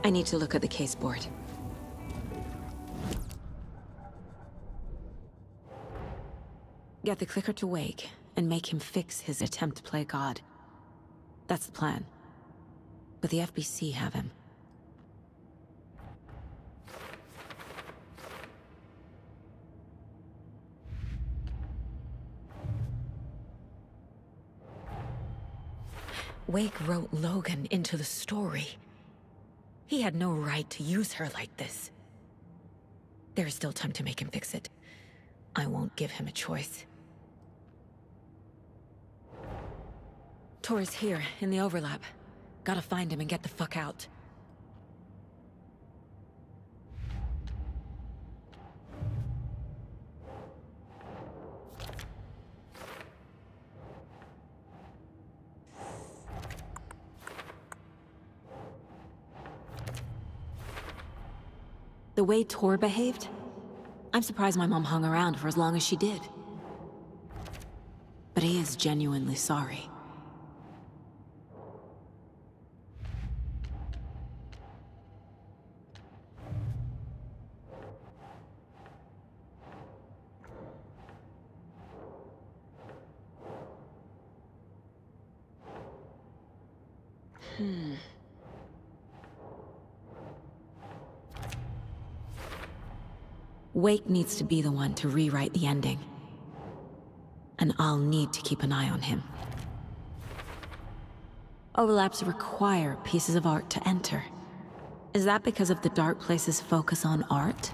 I need to look at the case board. Get the clicker to Wake, and make him fix his attempt to play God. That's the plan. But the FBC have him. Wake wrote Logan into the story. He had no right to use her like this. There is still time to make him fix it. I won't give him a choice. Tor's here, in the overlap. Gotta find him and get the fuck out. The way Tor behaved? I'm surprised my mom hung around for as long as she did. But he is genuinely sorry. Wake needs to be the one to rewrite the ending. And I'll need to keep an eye on him. Overlaps require pieces of art to enter. Is that because of the Dark Place's focus on art?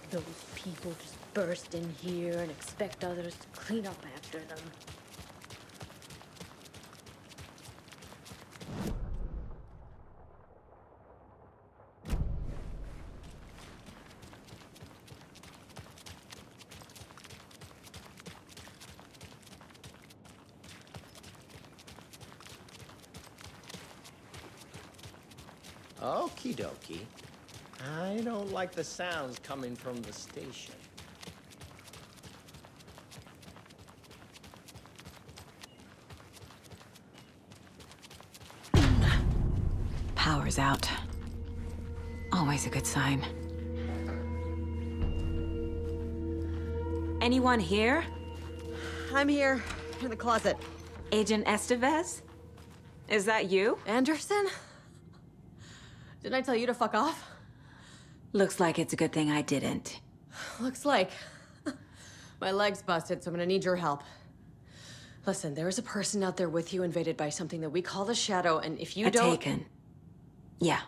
Those people just burst in here and expect others to clean up after them. Okie dokie. I don't like the sounds coming from the station. Power's out. Always a good sign. Anyone here? I'm here, in the closet. Agent Estevez? Is that you? Anderson? Didn't I tell you to fuck off? Looks like it's a good thing I didn't. Looks like. My leg's busted, so I'm gonna need your help. Listen, there is a person out there with you invaded by something that we call the Shadow, and if you don't... Taken. Yeah,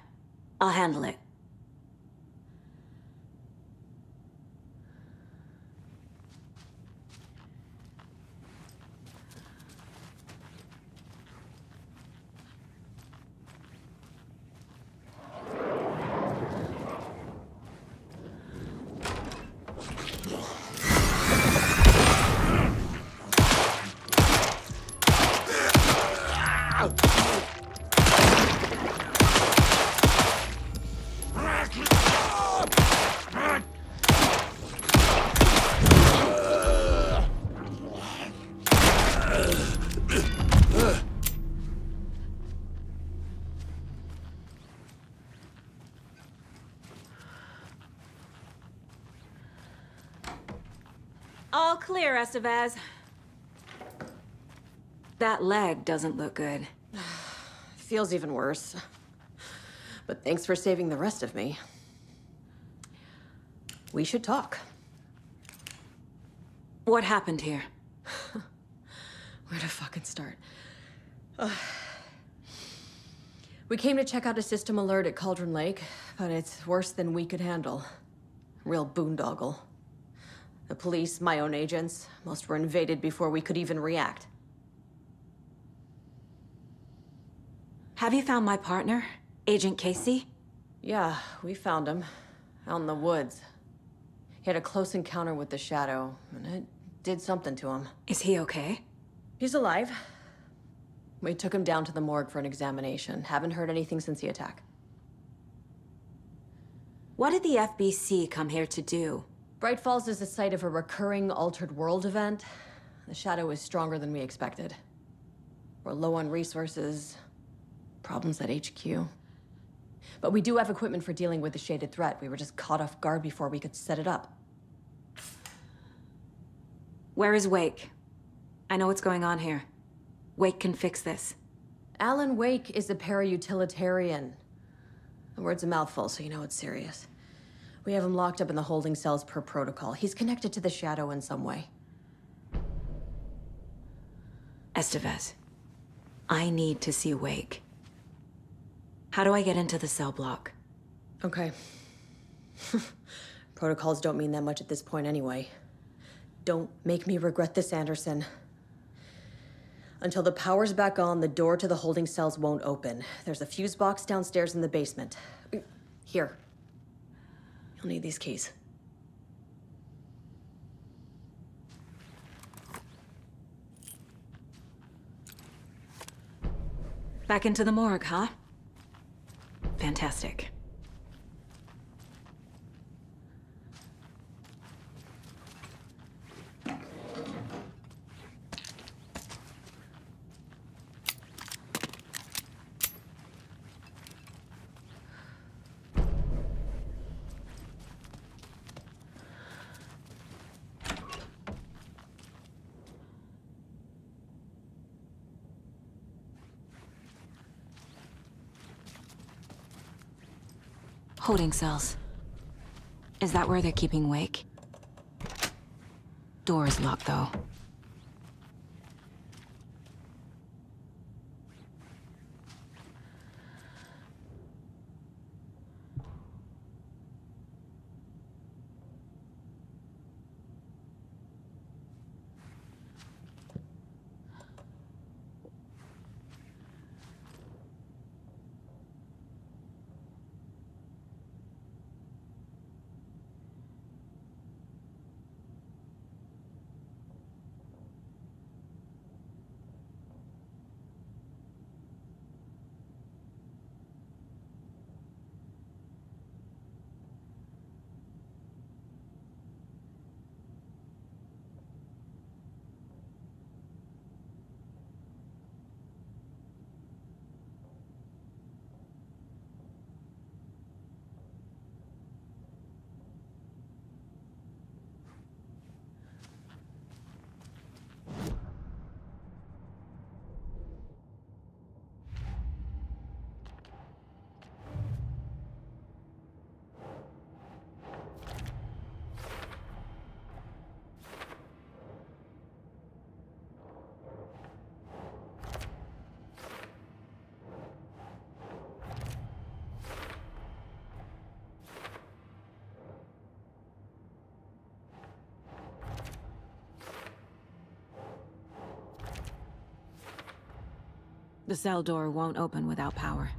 I'll handle it. All clear, Estevez. That leg doesn't look good. Feels even worse. But thanks for saving the rest of me. We should talk. What happened here? Where to fucking start? We came to check out a system alert at Cauldron Lake, but it's worse than we could handle. Real boondoggle. The police, my own agents, most were invaded before we could even react. Have you found my partner, Agent Casey? Yeah, we found him. Out in the woods. He had a close encounter with the Shadow, and it did something to him. Is he okay? He's alive. We took him down to the morgue for an examination. Haven't heard anything since the attack. What did the FBC come here to do? Bright Falls is the site of a recurring altered world event. The Shadow is stronger than we expected. We're low on resources, problems at HQ. But we do have equipment for dealing with the shaded threat. We were just caught off guard before we could set it up. Where is Wake? I know what's going on here. Wake can fix this. Alan Wake is a para-utilitarian. The word's a mouthful, so you know it's serious. We have him locked up in the holding cells per protocol. He's connected to the Shadow in some way. Estevez, I need to see Wake. How do I get into the cell block? Okay. Protocols don't mean that much at this point anyway. Don't make me regret this, Anderson. Until the power's back on, the door to the holding cells won't open. There's a fuse box downstairs in the basement. Here. You'll need these keys. Back into the morgue, huh? Fantastic. Holding cells. Is that where they're keeping Wake? Door is locked, though. The cell door won't open without power.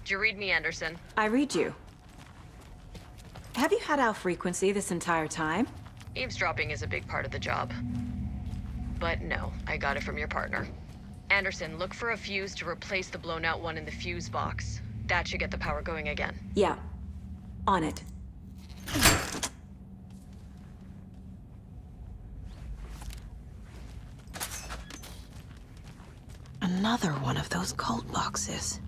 Did you read me, Anderson? I read you. Have you had our frequency this entire time? Eavesdropping is a big part of the job. But no, I got it from your partner. Anderson, look for a fuse to replace the blown out one in the fuse box. That should get the power going again. Yeah. On it. Another one of those cult boxes.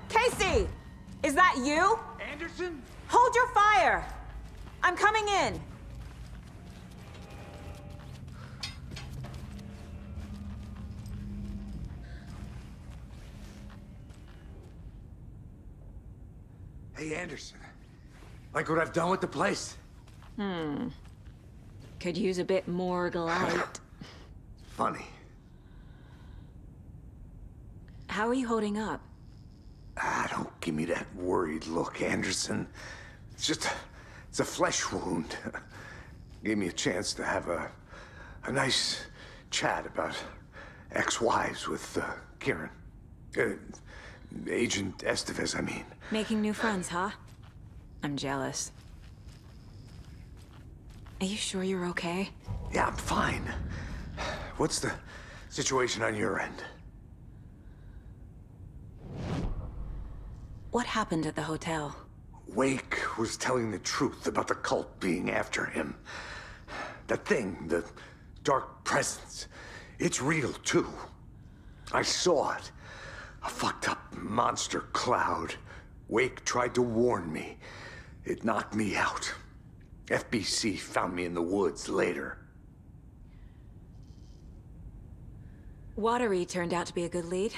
Casey! Is that you? Anderson? Hold your fire! I'm coming in! Hey, Anderson. Like what I've done with the place? Could use a bit more light. Funny. How are you holding up? Don't give me that worried look, Anderson. It's a flesh wound. Gave me a chance to have a nice chat about ex-wives with Kieran. Agent Estevez, I mean. Making new friends, huh? I'm jealous. Are you sure you're okay? Yeah, I'm fine. What's the situation on your end? What happened at the hotel? Wake was telling the truth about the cult being after him. That thing, the dark presence, it's real too. I saw it. A fucked up monster cloud. Wake tried to warn me. It knocked me out. FBC found me in the woods later. Watery turned out to be a good lead.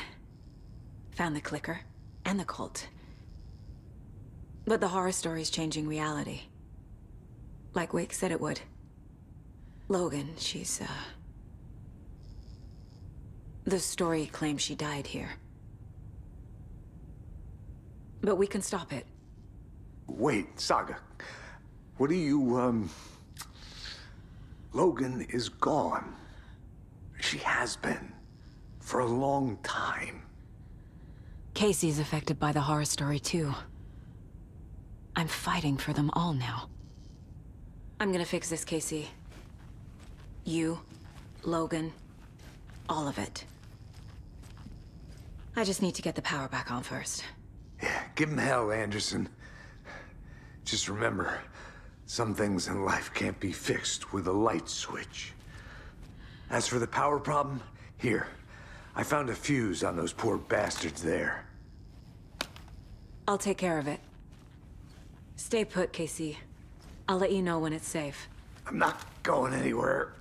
Found the clicker and the cult. But the horror story's changing reality. Like Wake said it would. Logan, she's, the story claims she died here. But we can stop it. Wait, Saga. What do you, Logan is gone. She has been. For a long time. Casey's affected by the horror story, too. I'm fighting for them all now. I'm gonna fix this, Casey. You, Logan, all of it. I just need to get the power back on first. Yeah, give him hell, Anderson. Just remember, some things in life can't be fixed with a light switch. As for the power problem, here. I found a fuse on those poor bastards there. I'll take care of it. Stay put, Casey. I'll let you know when it's safe. I'm not going anywhere.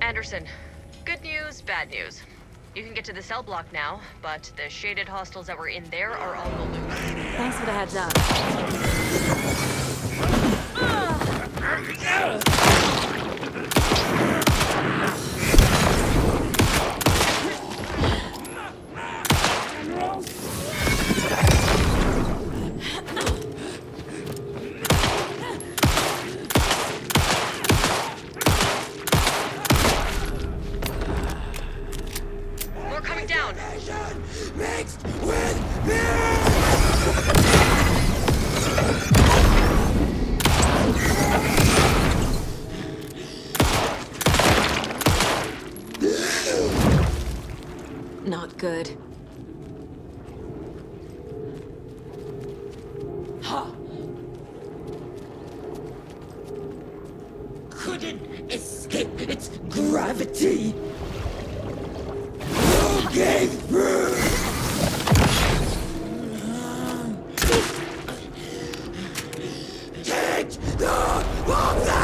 Anderson, good news, bad news. You can get to the cell block now, but the shaded hostiles that were in there are on the loose. Thanks for the heads up. Not good. Couldn't escape its gravity. You gave through. Take the boxes!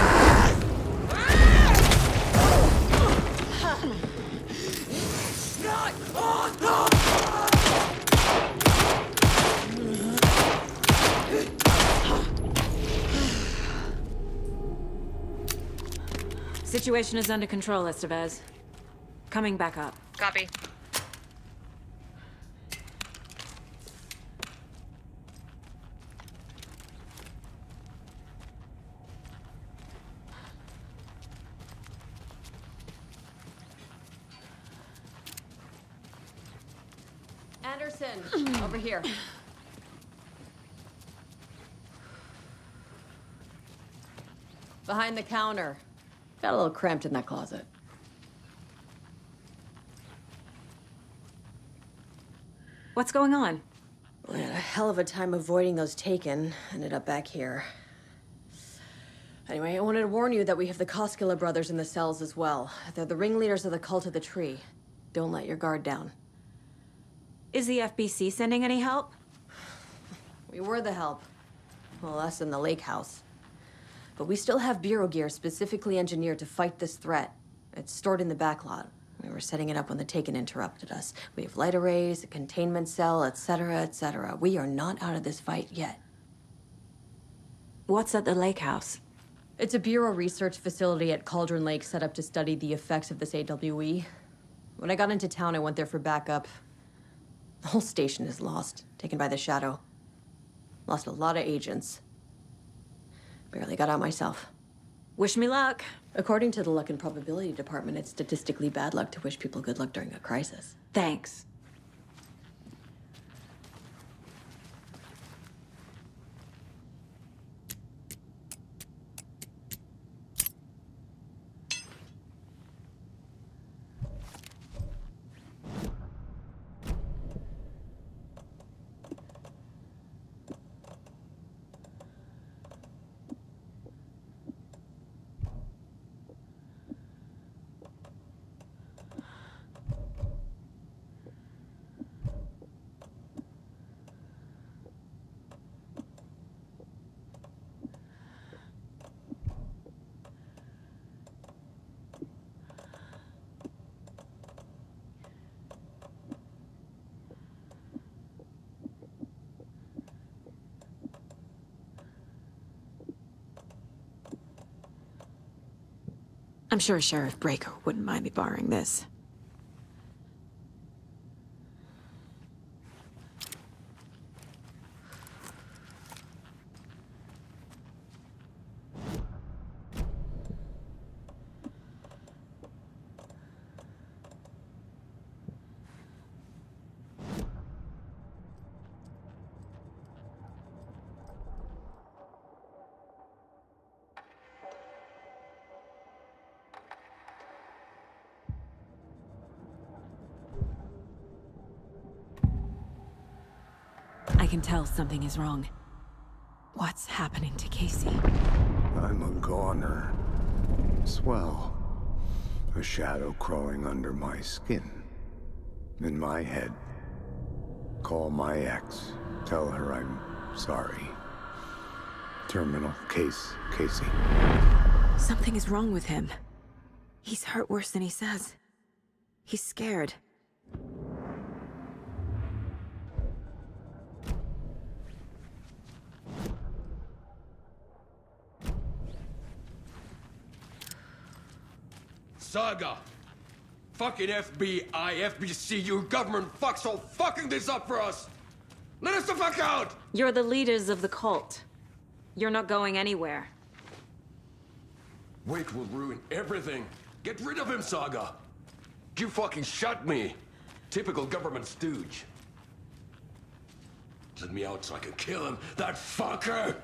Not on the Situation is under control, Estevez. Coming back up. Copy. Anderson, over here. Behind the counter. Got a little cramped in that closet. What's going on? We had a hell of a time avoiding those taken. Ended up back here. Anyway, I wanted to warn you that we have the Koskela brothers in the cells as well. They're the ringleaders of the Cult of the Tree. Don't let your guard down. Is the FBC sending any help? We were the help. Well, us in the lake house. But we still have Bureau gear specifically engineered to fight this threat. It's stored in the backlot. We were setting it up when the Taken interrupted us. We have light arrays, a containment cell, etc., etc. We are not out of this fight yet. What's at the lake house? It's a Bureau research facility at Cauldron Lake set up to study the effects of this AWE. When I got into town, I went there for backup. The whole station is lost, taken by the Shadow. Lost a lot of agents. Barely got out myself. Wish me luck. According to the Luck and Probability Department, it's statistically bad luck to wish people good luck during a crisis. Thanks. I'm sure Sheriff Breaker wouldn't mind me borrowing this. I can tell something is wrong. What's happening to Casey? I'm a goner. Swell. A shadow crawling under my skin. In my head. Call my ex. Tell her I'm sorry. Terminal case, Casey. Something is wrong with him. He's hurt worse than he says. He's scared. Saga! Fucking FBI, FBC, you government fucks all fucking this up for us! Let us the fuck out! You're the leaders of the cult. You're not going anywhere. Wake will ruin everything. Get rid of him, Saga! You fucking shot me! Typical government stooge. Let me out so I can kill him, that fucker!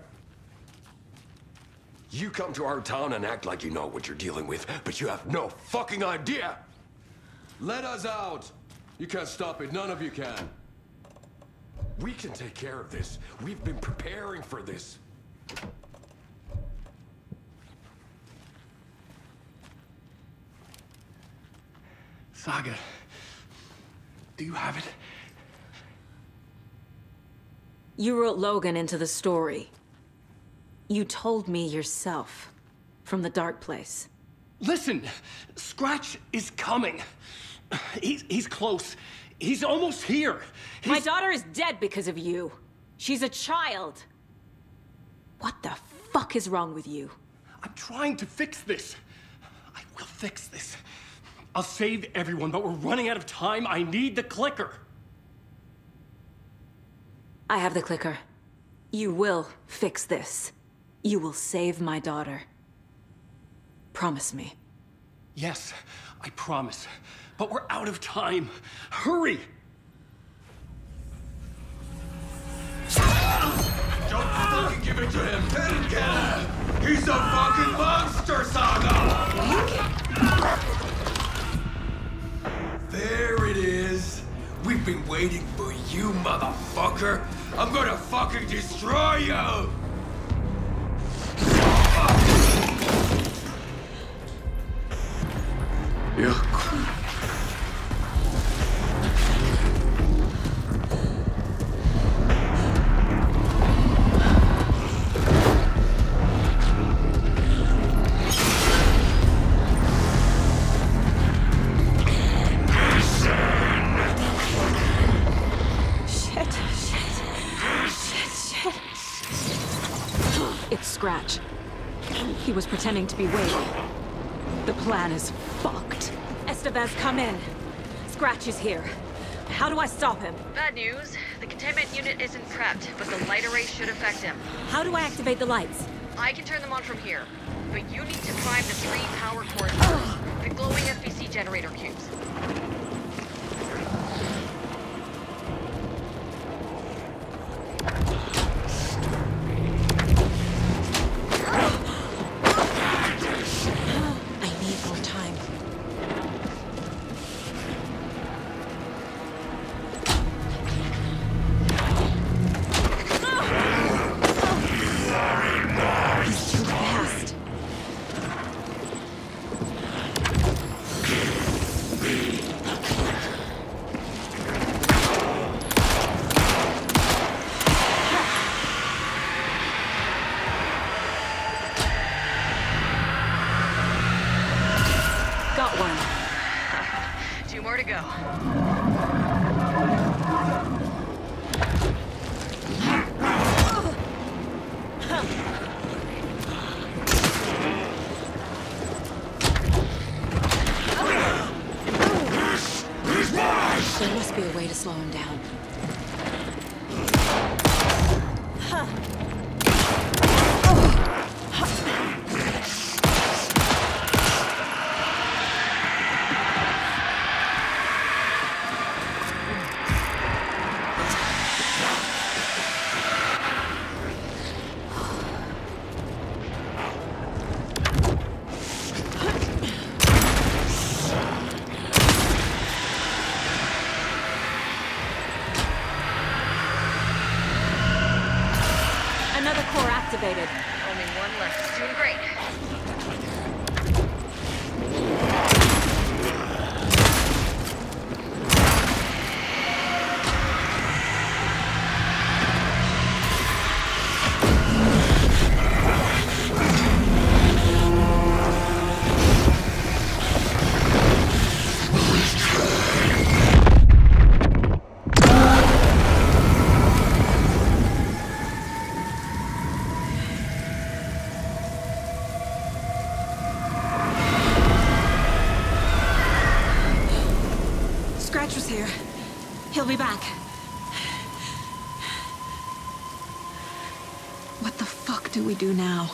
You come to our town and act like you know what you're dealing with, but you have no fucking idea! Let us out! You can't stop it. None of you can. We can take care of this. We've been preparing for this. Saga, do you have it? You wrote Logan into the story. You told me yourself. From the dark place. Listen, Scratch is coming. He's close. He's almost here. My daughter is dead because of you. She's a child. What the fuck is wrong with you? I'm trying to fix this. I will fix this. I'll save everyone, but we're running out of time. I need the clicker. I have the clicker. You will fix this. You will save my daughter. Promise me. Yes, I promise. But we're out of time. Hurry! Don't fucking give it to him! He's a fucking monster, Saga! There it is. We've been waiting for you, motherfucker. I'm gonna fucking destroy you! It's Scratch. He was pretending to be waiting. The plan is fucked. Estevez, come in. Scratch is here. How do I stop him? Bad news. The containment unit isn't prepped, but the light array should affect him. How do I activate the lights? I can turn them on from here, but you need to prime the 3 power cores first. The glowing FBC generator cubes. There must be a way to slow him down. Another core activated. Only one left. It's doing great. Scratch was here. He'll be back. What the fuck do we do now?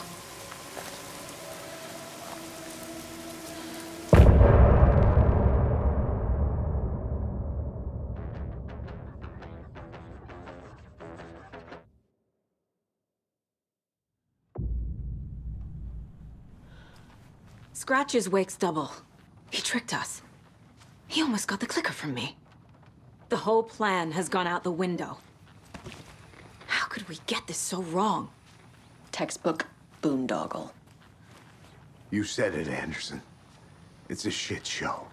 Scratch's wake's double. He tricked us. He almost got the clicker from me. The whole plan has gone out the window. How could we get this so wrong? Textbook boondoggle. You said it, Anderson. It's a shit show.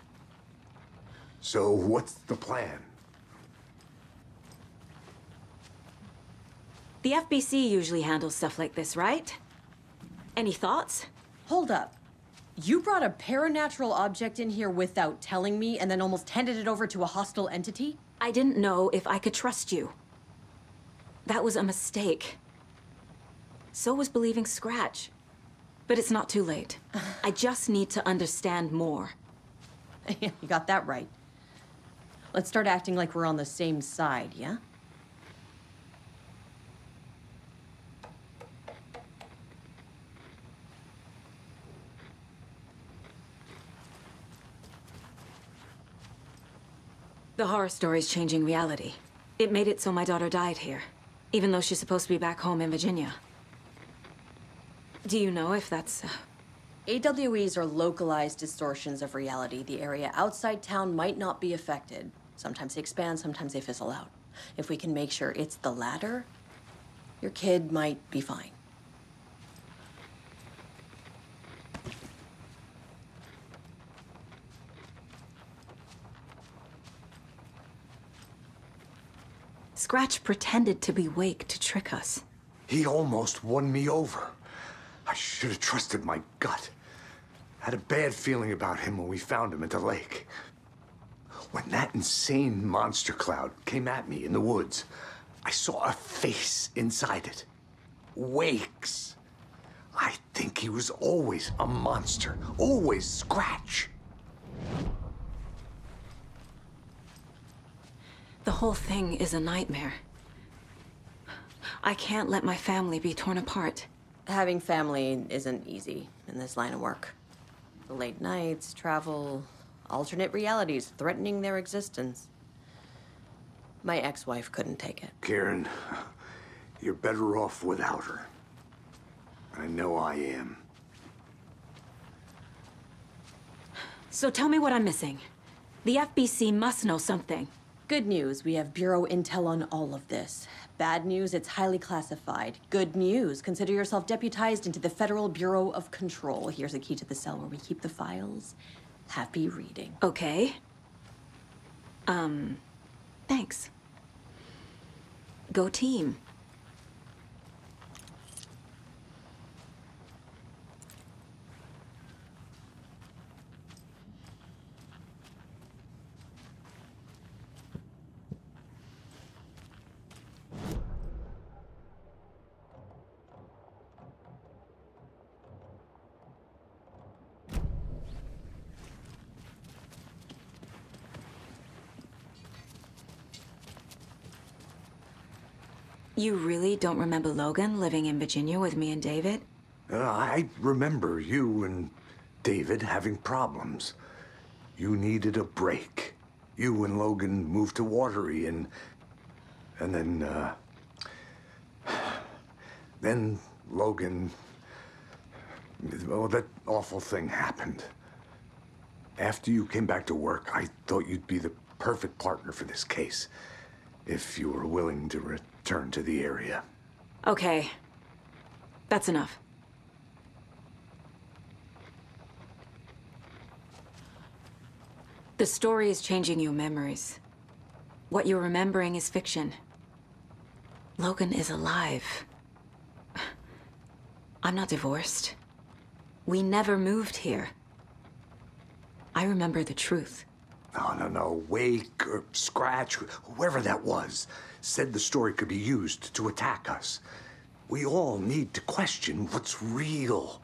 So what's the plan? The FBC usually handles stuff like this, right? Any thoughts? Hold up. You brought a paranatural object in here without telling me and then almost handed it over to a hostile entity? I didn't know if I could trust you. That was a mistake. So was believing Scratch. But it's not too late. I just need to understand more. You got that right. Let's start acting like we're on the same side, yeah? The horror story's changing reality. It made it so my daughter died here, even though she's supposed to be back home in Virginia. Do you know if that's... AWEs are localized distortions of reality. The area outside town might not be affected. Sometimes they expand, sometimes they fizzle out. If we can make sure it's the latter, your kid might be fine. Scratch pretended to be Wake to trick us. He almost won me over. I should have trusted my gut. Had a bad feeling about him when we found him at the lake. When that insane monster cloud came at me in the woods, I saw a face inside it. Wake's. I think he was always a monster, always Scratch. The whole thing is a nightmare. I can't let my family be torn apart. Having family isn't easy in this line of work. The late nights, travel, alternate realities threatening their existence. My ex-wife couldn't take it. Karen, you're better off without her. I know I am. So tell me what I'm missing. The FBC must know something. Good news, we have Bureau intel on all of this. Bad news, it's highly classified. Good news, consider yourself deputized into the Federal Bureau of Control. Here's a key to the cell where we keep the files. Happy reading. Okay. Thanks. Go team. You really don't remember Logan living in Virginia with me and David? I remember you and David having problems. You needed a break. You and Logan moved to Watery and then Logan, well, that awful thing happened. After you came back to work, I thought you'd be the perfect partner for this case, if you were willing to return to the area. Okay. That's enough. The story is changing your memories. What you're remembering is fiction. Logan is alive. I'm not divorced. We never moved here. I remember the truth. No. Wake or Scratch, whoever that was, said the story could be used to attack us. We all need to question what's real.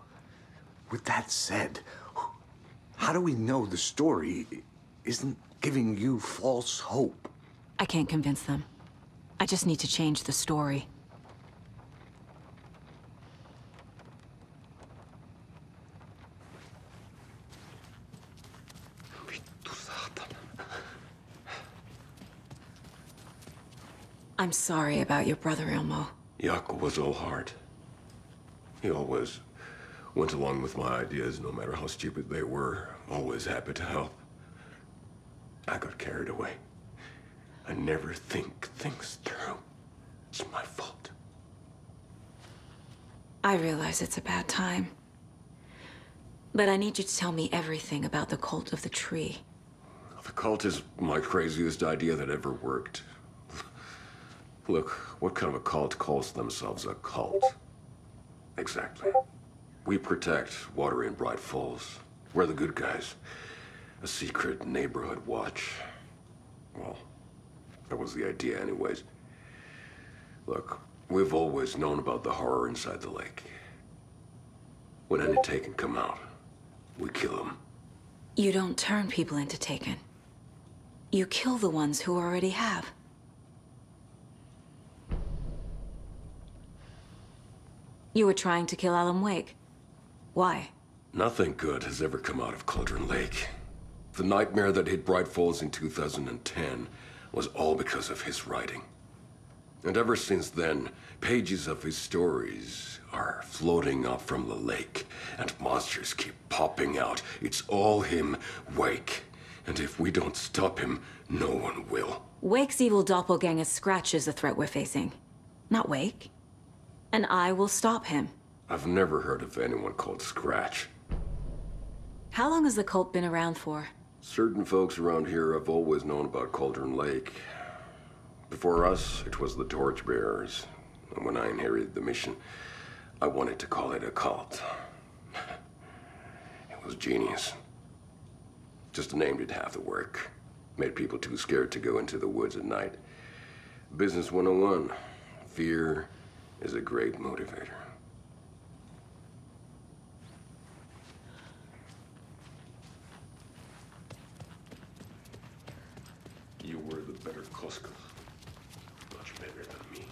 With that said, how do we know the story isn't giving you false hope? I can't convince them. I just need to change the story. I'm sorry about your brother, Elmo. Jaakko was all heart. He always went along with my ideas, no matter how stupid they were. Always happy to help. I got carried away. I never think things through. It's my fault. I realize it's a bad time. But I need you to tell me everything about the cult of the tree. The cult is my craziest idea that ever worked. Look, what kind of a cult calls themselves a cult? Exactly. We protect water in Bright Falls. We're the good guys. A secret neighborhood watch. Well, that was the idea anyways. Look, we've always known about the horror inside the lake. When any Taken come out, we kill them. You don't turn people into Taken. You kill the ones who already have. You were trying to kill Alan Wake. Why? Nothing good has ever come out of Cauldron Lake. The nightmare that hit Bright Falls in 2010 was all because of his writing. And ever since then, pages of his stories are floating up from the lake, and monsters keep popping out. It's all him, Wake. And if we don't stop him, no one will. Wake's evil doppelganger Scratch is the threat we're facing, not Wake. And I will stop him. I've never heard of anyone called Scratch. How long has the cult been around for? Certain folks around here have always known about Cauldron Lake. Before us, it was the Torchbearers. And when I inherited the mission, I wanted to call it a cult. It was genius. Just a name did half the work. Made people too scared to go into the woods at night. Business 101. Fear is a great motivator. You were the better Costco. Much better than me.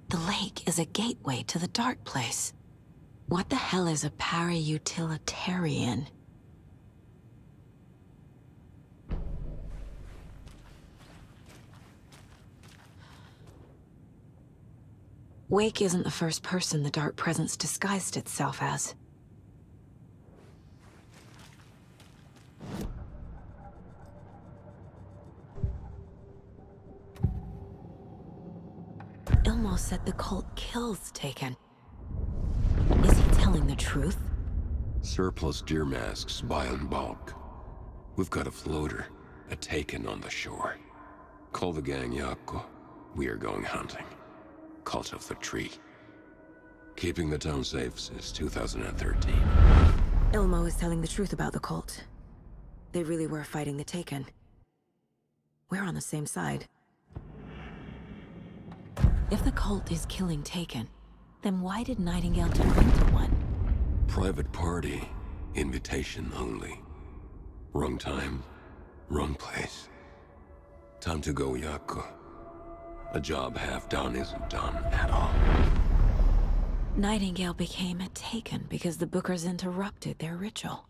The lake is a gateway to the dark place. What the hell is a para-utilitarian? Wake isn't the first person the Dark Presence disguised itself as. Ilmo said the cult kills Taken. Is he telling the truth? Surplus deer masks buy in bulk. We've got a floater, a Taken on the shore. Call the gang Yako. We are going hunting. Cult of the Tree. Keeping the town safe since 2013. Ilmo is telling the truth about the cult. They really were fighting the Taken. We're on the same side. If the cult is killing Taken, then why did Nightingale turn into one? Private party. Invitation only. Wrong time, wrong place. Time to go, Yako. A job half done isn't done at all. Nightingale became a Taken because the Bookers interrupted their ritual.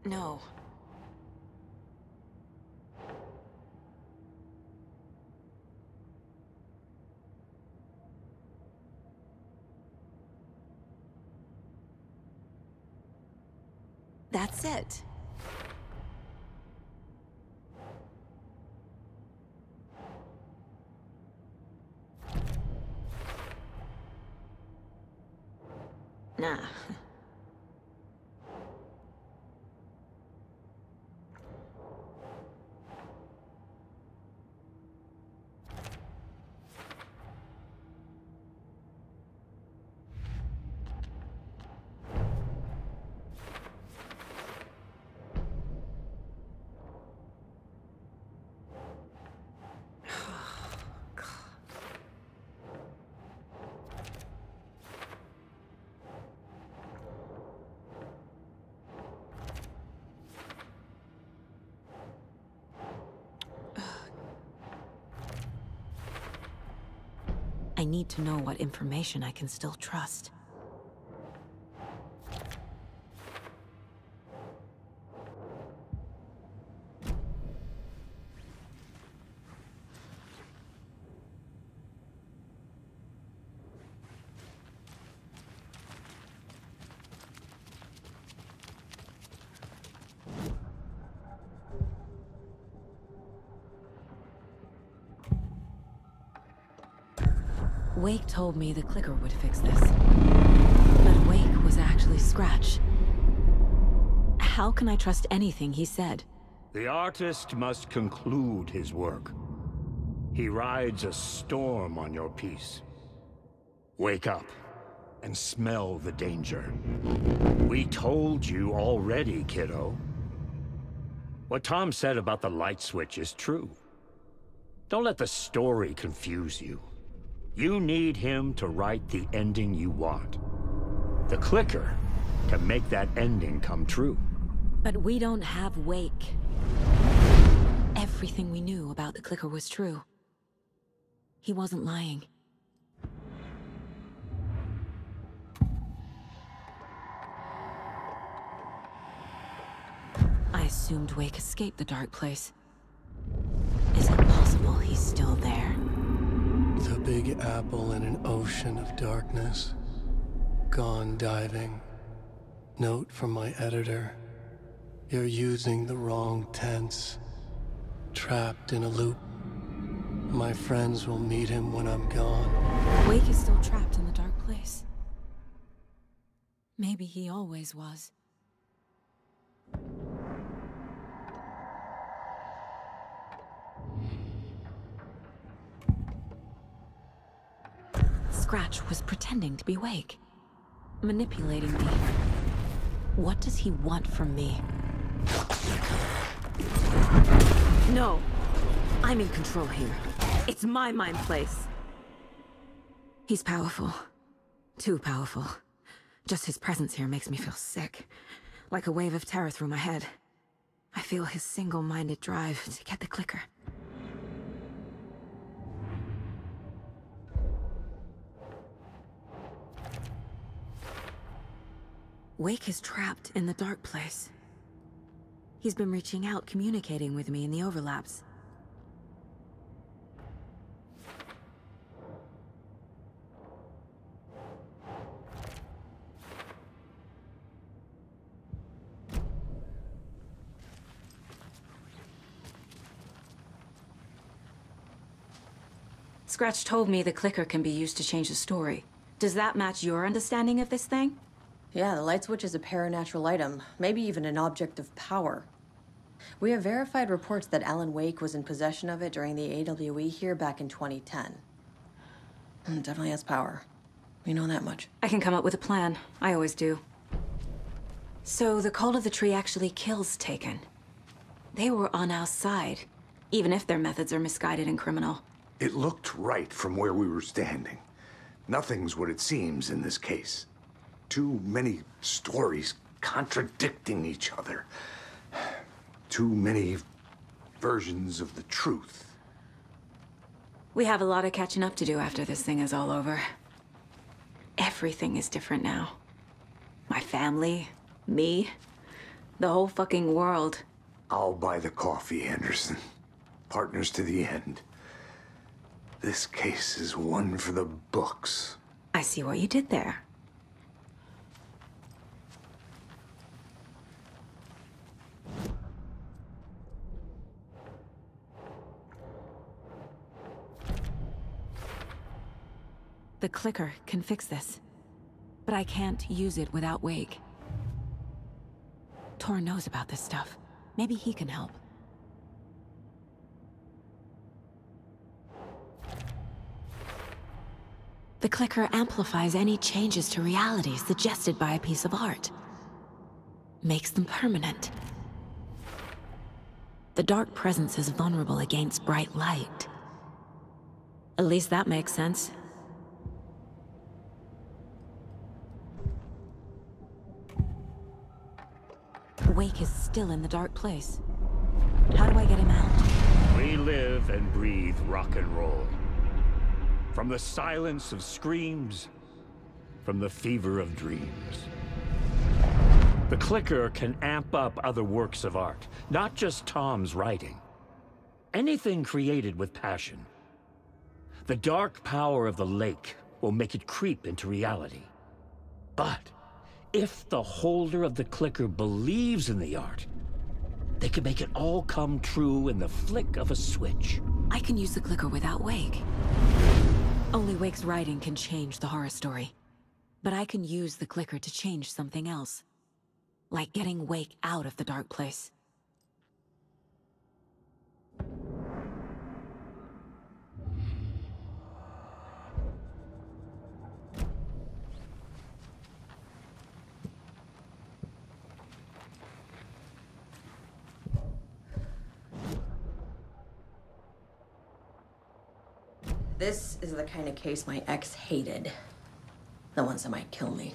No. That's it. Nah. I need to know what information I can still trust. Wake told me the clicker would fix this. But Wake was actually Scratch. How can I trust anything he said? The artist must conclude his work. He rides a storm on your piece. Wake up and smell the danger. We told you already, kiddo. What Tom said about the light switch is true. Don't let the story confuse you. You need him to write the ending you want. The clicker can make that ending come true. But we don't have Wake. Everything we knew about the clicker was true. He wasn't lying. I assumed Wake escaped the dark place. Is it possible he's still there? The Big Apple in an ocean of darkness. Gone diving. Note from my editor. You're using the wrong tense. Trapped in a loop. My friends will meet him when I'm gone. Wake is still trapped in the dark place. Maybe he always was. Scratch was pretending to be Wake. Manipulating me. What does he want from me? No! I'm in control here. It's my mind place. He's powerful. Too powerful. Just his presence here makes me feel sick. Like a wave of terror through my head. I feel his single-minded drive to get the clicker. Wake is trapped in the dark place. He's been reaching out, communicating with me in the overlaps. Scratch told me the clicker can be used to change the story. Does that match your understanding of this thing? Yeah, the light switch is a paranatural item, maybe even an object of power. We have verified reports that Alan Wake was in possession of it during the AWE here back in 2010. It definitely has power. We know that much. I can come up with a plan. I always do. So the Cult of the Tree actually kills Taken. They were on our side, even if their methods are misguided and criminal. It looked right from where we were standing. Nothing's what it seems in this case. Too many stories contradicting each other. Too many versions of the truth. We have a lot of catching up to do after this thing is all over. Everything is different now. My family, me, the whole fucking world. I'll buy the coffee, Anderson. Partners to the end. This case is one for the books. I see what you did there. The clicker can fix this, but I can't use it without Wake. Tor knows about this stuff. Maybe he can help. The clicker amplifies any changes to reality suggested by a piece of art. Makes them permanent. The dark presence is vulnerable against bright light. At least that makes sense. Wake is still in the dark place. How do I get him out? We live and breathe rock and roll. From the silence of screams, from the fever of dreams. The clicker can amp up other works of art, not just Tom's writing. Anything created with passion. The dark power of the lake will make it creep into reality. But if the holder of the clicker believes in the art, they can make it all come true in the flick of a switch. I can use the clicker without Wake. Only Wake's writing can change the horror story. But I can use the clicker to change something else. Like getting Wake out of the dark place. This is the kind of case my ex hated. The ones that might kill me.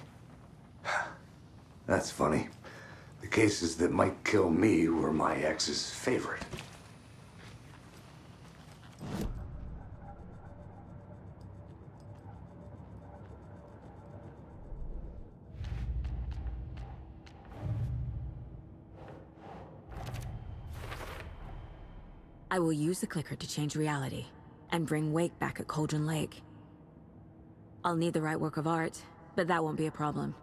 That's funny. The cases that might kill me were my ex's favorite. I will use the clicker to change reality and bring Wake back at Cauldron Lake. I'll need the right work of art, but that won't be a problem.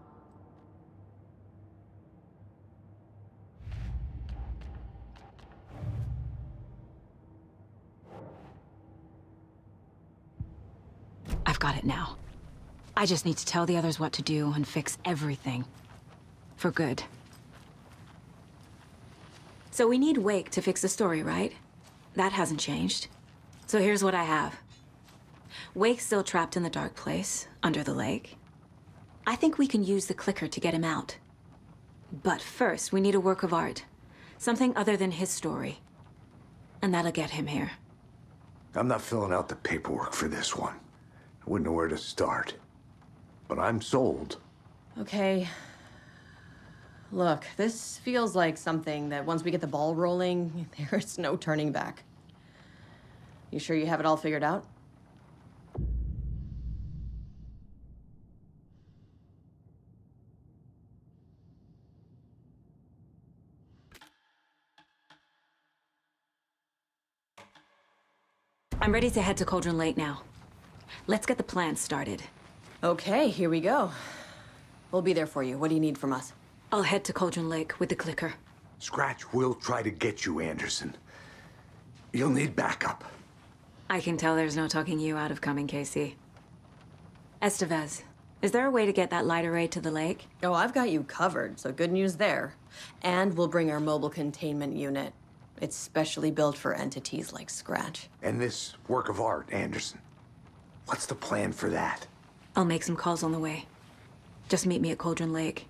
I've got it now. I just need to tell the others what to do and fix everything. For good. So we need Wake to fix the story, right? That hasn't changed. So here's what I have. Wake's still trapped in the dark place, under the lake. I think we can use the clicker to get him out. But first, we need a work of art. Something other than his story. And that'll get him here. I'm not filling out the paperwork for this one. I wouldn't know where to start. But I'm sold. Okay. Look, this feels like something that once we get the ball rolling, there's no turning back. You sure you have it all figured out? I'm ready to head to Cauldron Lake now. Let's get the plan started. Okay, here we go. We'll be there for you. What do you need from us? I'll head to Cauldron Lake with the clicker. Scratch will try to get you, Anderson. You'll need backup. I can tell there's no talking you out of coming, Casey. Estevez, is there a way to get that light array to the lake? Oh, I've got you covered, so good news there. And we'll bring our mobile containment unit. It's specially built for entities like Scratch. And this work of art, Anderson. What's the plan for that? I'll make some calls on the way. Just meet me at Cauldron Lake.